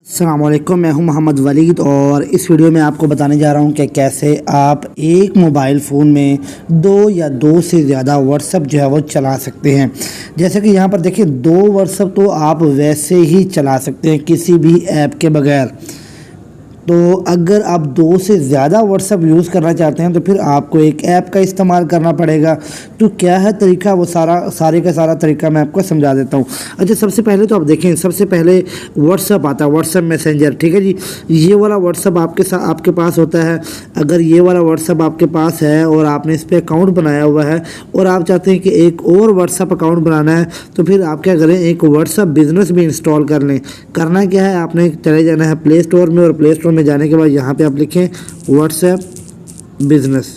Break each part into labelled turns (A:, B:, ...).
A: अस्सलामुअलैकुम, मैं हूं मोहम्मद वलीद और इस वीडियो में आपको बताने जा रहा हूं कि कैसे आप एक मोबाइल फ़ोन में दो या दो से ज़्यादा व्हाट्सएप जो है वो चला सकते हैं। जैसे कि यहां पर देखिए, दो व्हाट्सएप तो आप वैसे ही चला सकते हैं किसी भी ऐप के बगैर। तो अगर आप दो से ज़्यादा व्हाट्सएप यूज़ करना चाहते हैं तो फिर आपको एक ऐप का इस्तेमाल करना पड़ेगा। तो क्या है तरीका, वो सारे का सारा तरीका मैं आपको समझा देता हूँ। अच्छा, सबसे पहले तो आप देखें, सबसे पहले व्हाट्सएप आता है, व्हाट्सएप मैसेंजर, ठीक है जी। ये वाला व्हाट्सएप आपके पास होता है। अगर ये वाला व्हाट्सएप आपके पास है और आपने इस पर अकाउंट बनाया हुआ है और आप चाहते हैं कि एक और व्हाट्सएप अकाउंट बनाना है, तो फिर आप क्या करें, एक व्हाट्सएप बिजनेस भी इंस्टॉल कर लें। करना क्या है, आपने चले जाना है प्ले स्टोर में और प्ले स्टोर में जाने के बाद यहाँ पे आप लिखें व्हाट्सएप बिजनेस।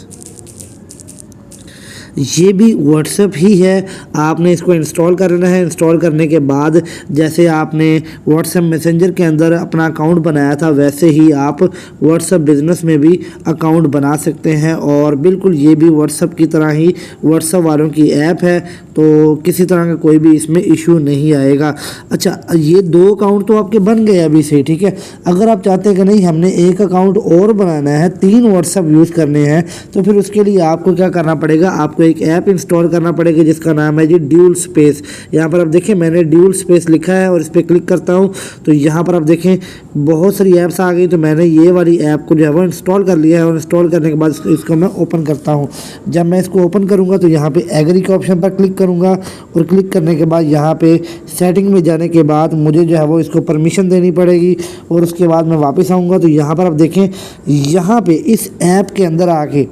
A: ये भी व्हाट्सएप ही है, आपने इसको इंस्टॉल करना है। इंस्टॉल करने के बाद जैसे आपने व्हाट्सएप मैसेंजर के अंदर अपना अकाउंट बनाया था, वैसे ही आप व्हाट्सएप बिजनेस में भी अकाउंट बना सकते हैं। और बिल्कुल ये भी व्हाट्सएप की तरह ही व्हाट्सएप वालों की ऐप है, तो किसी तरह का कोई भी इसमें इशू नहीं आएगा। अच्छा, ये दो अकाउंट तो आपके बन गए अभी से, ठीक है। अगर आप चाहते हैं कि नहीं, हमने एक अकाउंट और बनाना है, तीन व्हाट्सएप यूज़ करने हैं, तो फिर उसके लिए आपको क्या करना पड़ेगा, आपको एक ऐप इंस्टॉल करना पड़ेगा जिसका नाम है जी ड्यूल स्पेस। यहाँ पर आप देखें, मैंने ड्यूल स्पेस लिखा है और इस पर क्लिक करता हूँ तो यहाँ पर आप देखें बहुत सारी ऐप्स आ गई। तो मैंने ये वाली ऐप को जो है वो इंस्टॉल कर लिया है और इंस्टॉल करने के बाद इसको मैं ओपन करता हूँ। जब मैं इसको ओपन करूँगा तो यहाँ पे एग्री के ऑप्शन पर क्लिक करूँगा और क्लिक करने के बाद यहाँ पे सेटिंग में जाने के बाद मुझे जो है वो इसको परमिशन देनी पड़ेगी और उसके बाद मैं वापस आऊँगा। तो यहाँ पर आप देखें, यहाँ पे इस ऐप के अंदर आके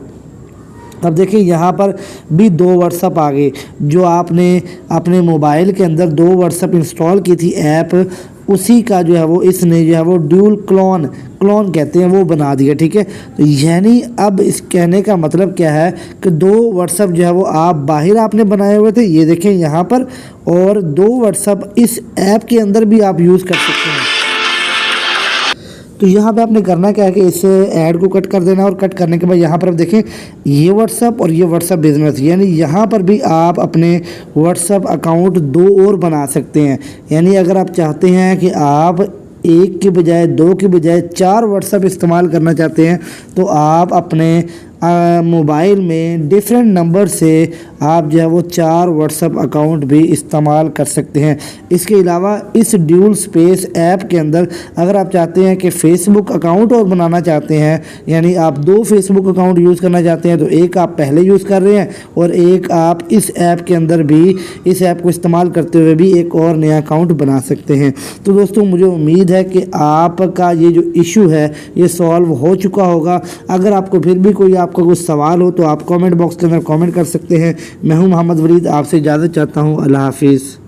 A: अब देखिए यहाँ पर भी दो व्हाट्सएप आ गए। जो आपने अपने मोबाइल के अंदर दो व्हाट्सएप इंस्टॉल की थी ऐप, उसी का जो है वो इसने जो है वो ड्यूल क्लोन कहते हैं वो बना दिया, ठीक है। तो यानी अब इस कहने का मतलब क्या है कि दो व्हाट्सएप जो है वो आप बाहर आपने बनाए हुए थे, ये देखें यहाँ पर, और दो व्हाट्सएप इस ऐप के अंदर भी आप यूज़ कर सकते हैं। तो यहाँ पे आपने करना क्या है कि इस ऐड को कट कर देना और कट करने के बाद यहाँ पर आप देखें ये व्हाट्सएप और ये व्हाट्सएप बिजनेस, यानी यहाँ पर भी आप अपने व्हाट्सएप अकाउंट दो और बना सकते हैं। यानी अगर आप चाहते हैं कि आप एक की बजाय, दो की बजाय चार व्हाट्सएप इस्तेमाल करना चाहते हैं, तो आप अपने मोबाइल में डिफरेंट नंबर से आप जो है वो चार व्हाट्सएप अकाउंट भी इस्तेमाल कर सकते हैं। इसके अलावा इस ड्यूल स्पेस ऐप के अंदर अगर आप चाहते हैं कि फ़ेसबुक अकाउंट और बनाना चाहते हैं, यानी आप दो फेसबुक अकाउंट यूज़ करना चाहते हैं, तो एक आप पहले यूज़ कर रहे हैं और एक आप इस ऐप के अंदर भी, इस ऐप को इस्तेमाल करते हुए भी एक और नया अकाउंट बना सकते हैं। तो दोस्तों, मुझे उम्मीद है कि आपका ये जो इशू है ये सॉल्व हो चुका होगा। अगर आपको फिर भी कोई आपका कुछ सवाल हो तो आप कमेंट बॉक्स के अंदर कमेंट कर सकते हैं। मैं हूं मोहम्मद वलीद, आपसे इजाज़त चाहता हूं। अल्लाह हाफिज़।